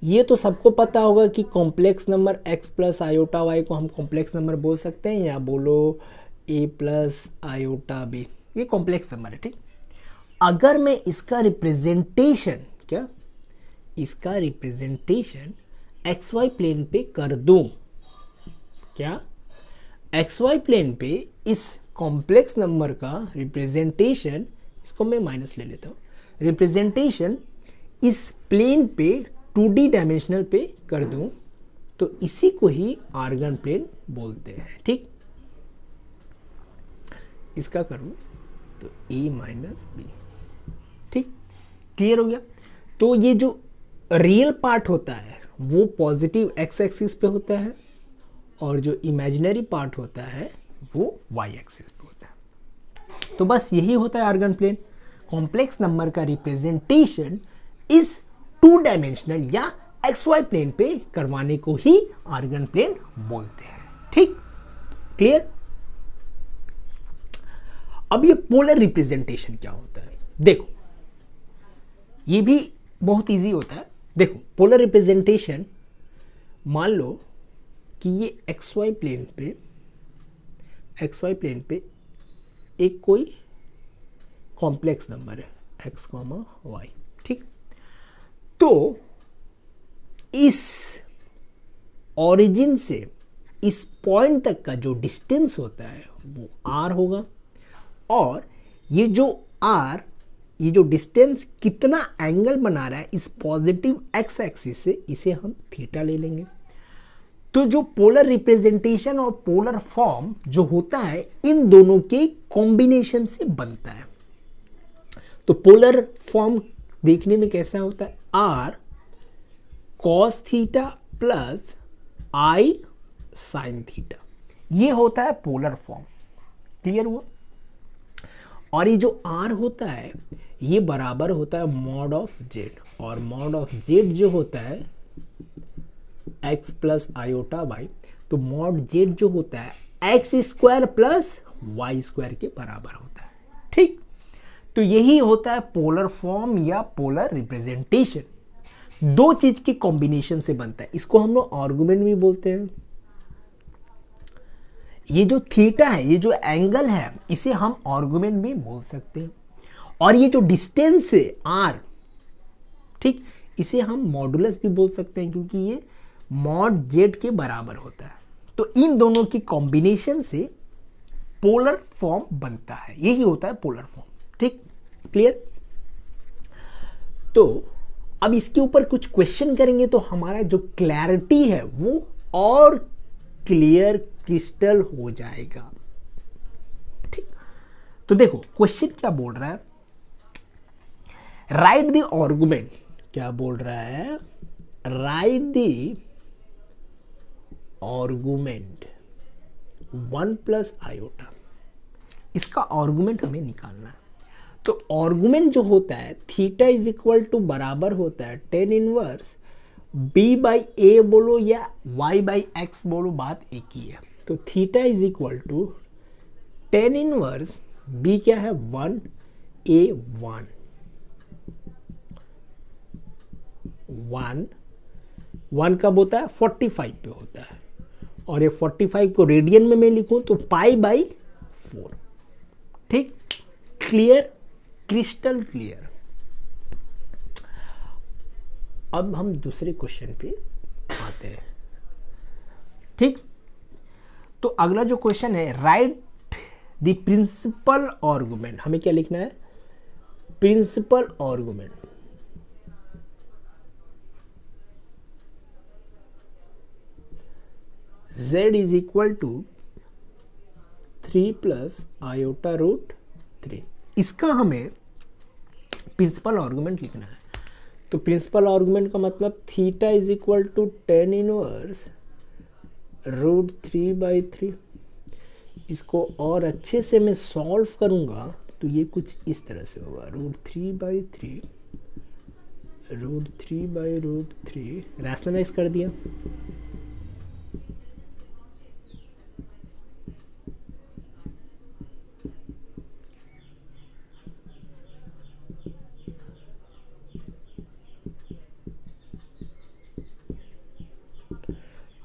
ये तो सबको पता होगा कि complex number x plus iota Y को हम कॉम्प्लेक्स नंबर बोल सकते हैं, या बोलो a प्लस आयोटा बी, ये कॉम्प्लेक्स नंबर है। ठीक, अगर मैं इसका रिप्रेजेंटेशन, क्या इसका रिप्रेजेंटेशन एक्स वाई प्लेन पे कर दूं, क्या एक्स वाई प्लेन पे इस कॉम्प्लेक्स नंबर का रिप्रेजेंटेशन, इसको मैं माइनस ले लेता हूँ, रिप्रेजेंटेशन इस प्लेन पे 2D डायमेंशनल पे कर दूं, तो इसी को ही आर्गन प्लेन बोलते हैं। ठीक, इसका करूं तो a माइनस बी। ठीक, क्लियर हो गया। तो ये जो रियल पार्ट होता है वो पॉजिटिव एक्स एक्सिस पे होता है, और जो इमेजिनरी पार्ट होता है वो वाई एक्सिस पे होता है। तो बस यही होता है आर्गन प्लेन। कॉम्प्लेक्स नंबर का रिप्रेजेंटेशन इस 2 डायमेंशनल या एक्स वाई प्लेन पे करवाने को ही आर्गन प्लेन बोलते हैं। ठीक, क्लियर। अब ये पोलर रिप्रेजेंटेशन क्या होता है, देखो ये भी बहुत इजी होता है। देखो पोलर रिप्रेजेंटेशन, मान लो कि ये एक्स वाई प्लेन पे एक कोई कॉम्प्लेक्स नंबर है एक्स कॉमा वाई। ठीक, तो इस ओरिजिन से इस पॉइंट तक का जो डिस्टेंस होता है वो r होगा, और ये जो डिस्टेंस कितना एंगल बना रहा है इस पॉजिटिव एक्स एक्सिस से, इसे हम थीटा ले लेंगे। तो जो पोलर रिप्रेजेंटेशन और पोलर फॉर्म जो होता है इन दोनों के कॉम्बिनेशन से बनता है। तो पोलर फॉर्म देखने में कैसा होता है, r cos theta plus i sin theta, ये होता है पोलर फॉर्म। क्लियर हुआ। और ये जो r होता है ये बराबर होता है मॉड ऑफ जेड, और मॉड ऑफ जेड जो होता है x प्लस आयोटा वाई, तो मॉड जेड जो होता है X square plus Y square के बराबर होता है। ठीक, तो यही होता है पोलर फॉर्म या पोलर रिप्रेजेंटेशन। दो चीज के कॉम्बिनेशन से बनता है, इसको हम लोग आर्गुमेंट भी बोलते हैं। ये जो थीटा है, ये जो एंगल है, इसे हम आर्गुमेंट भी बोल सकते हैं। और ये जो डिस्टेंस है r, ठीक, इसे हम मॉडुलस भी बोल सकते हैं, क्योंकि ये मॉड जेड के बराबर होता है। तो इन दोनों की कॉम्बिनेशन से पोलर फॉर्म बनता है, यही होता है पोलर फॉर्म। ठीक, क्लियर। तो अब इसके ऊपर कुछ क्वेश्चन करेंगे तो हमारा जो क्लैरिटी है वो और क्लियर क्रिस्टल हो जाएगा। ठीक, तो देखो क्वेश्चन क्या बोल रहा है, राइट द आर्गुमेंट, क्या बोल रहा है, right the argument 1 plus iota, इसका आर्गुमेंट हमें निकालना है। तो आर्गुमेंट जो होता है थीटा इज इक्वल टू बराबर होता है टेन इनवर्स बी बाई ए बोलो या वाई बाई एक्स बोलो, बात एक ही है। तो theta is equal to tan inverse B क्या है 1 ए 1 कब होता है 45 पे होता है, और ये 45 को रेडियन में मैं लिखूं तो पाई बाई 4। ठीक, क्लियर, क्रिस्टल क्लियर। अब हम दूसरे क्वेश्चन पे आते हैं। ठीक, तो अगला जो क्वेश्चन है, राइट द प्रिंसिपल आर्गुमेंट, हमें क्या लिखना है, principal argument. z is equal to 3 plus iota root 3, इसका हमें प्रिंसिपल आर्गुमेंट लिखना है। तो प्रिंसिपल आर्गुमेंट का मतलब theta is equal to tan inverse root 3 by 3। इसको और अच्छे से मैं सॉल्व करूंगा तो ये कुछ इस तरह से होगा, root 3 by 3 root 3 by root 3, rationalise कर दिया।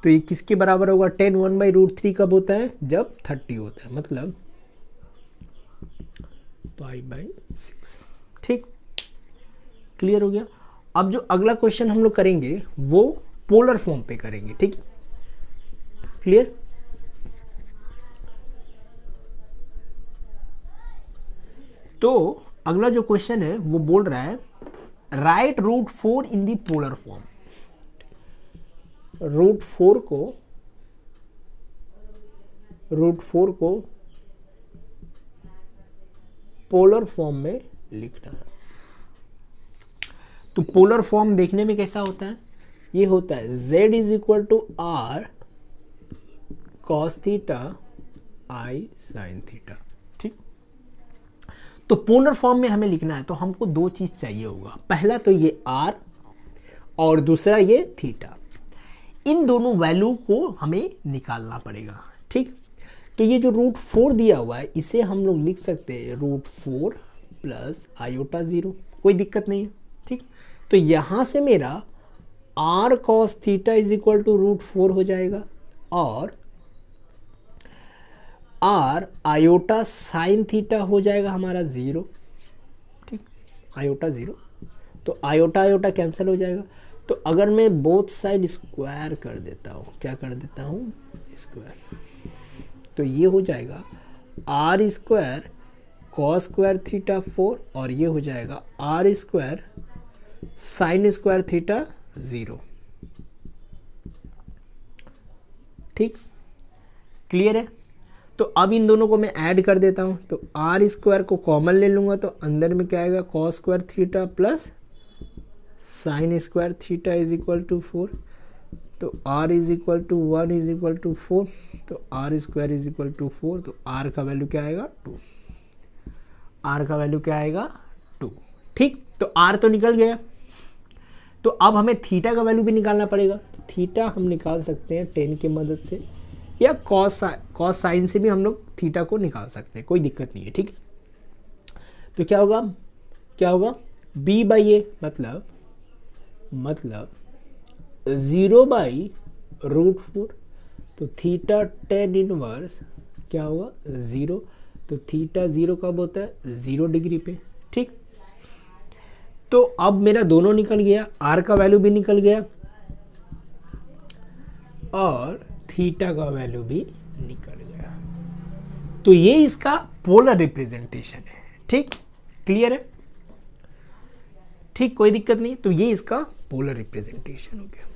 तो ये किसके बराबर होगा, 10 1/√3 कब होता है, जब 30 होता है, मतलब π/6। ठीक, क्लियर हो गया। अब जो अगला क्वेश्चन हम लोग करेंगे वो पोलर फॉर्म पे करेंगे। ठीक, क्लियर। तो अगला जो क्वेश्चन है वो बोल रहा है राइट √4 इन दी पोलर फॉर्म। √4 को पोलर फॉर्म में लिखना है। तो पोलर फॉर्म देखने में कैसा होता है, ये होता है z = r cos theta i sin theta. ठीक, तो पोलर फॉर्म में हमें लिखना है तो हमको दो चीज चाहिए होगा, पहला तो ये r और दूसरा ये थीटा। इन दोनों वैल्यू को हमें निकालना पड़ेगा। ठीक, तो ये जो √4 दिया हुआ है इसे हम लोग लिख सकते हैं √4 + i/0, कोई दिक्कत नहीं है। ठीक, तो यहां से मेरा r cos थीटा = √4 हो जाएगा और r i sin थीटा हो जाएगा हमारा 0। ठीक, i/0, तो i कैंसिल हो जाएगा। तो अगर मैं बोथ साइड स्क्वायर कर देता हूँ, क्या कर देता हूँ, स्क्वायर, तो ये हो जाएगा r² cos² थीटा 4 और ये हो जाएगा r² sin² थीटा 0। ठीक, क्लियर है। तो अब इन दोनों को मैं ऐड कर देता हूं, तो r² को कॉमन ले लूंगा तो अंदर में क्या आएगा, cos² theta plus sin² theta = 4। तो r = 1 = 4, तो r² = 4, तो r का वैल्यू क्या आएगा, 2। r का वैल्यू क्या आएगा, 2। ठीक, तो r तो निकल गया। तो अब हमें थीटा का वैल्यू भी निकालना पड़ेगा। तो थीटा हम निकाल सकते हैं tan की मदद से, या cos sin से भी हम लोग थीटा को निकाल सकते हैं, कोई दिक्कत नहीं है। ठीक है, तो क्या होगा b/a, मतलब 0/√4, तो थीटा tan इनवर्स क्या होगा, 0। तो थीटा 0 कब होता है, 0 डिग्री पे। ठीक, तो अब मेरा दोनों निकल गया, r का वैल्यू भी निकल गया और थीटा का वैल्यू भी निकल गया। तो ये इसका पोलर रिप्रेजेंटेशन है। ठीक, क्लियर है। ठीक, कोई दिक्कत नहीं। तो ये इसका पोलर रिप्रेजेंटेशन हो गया।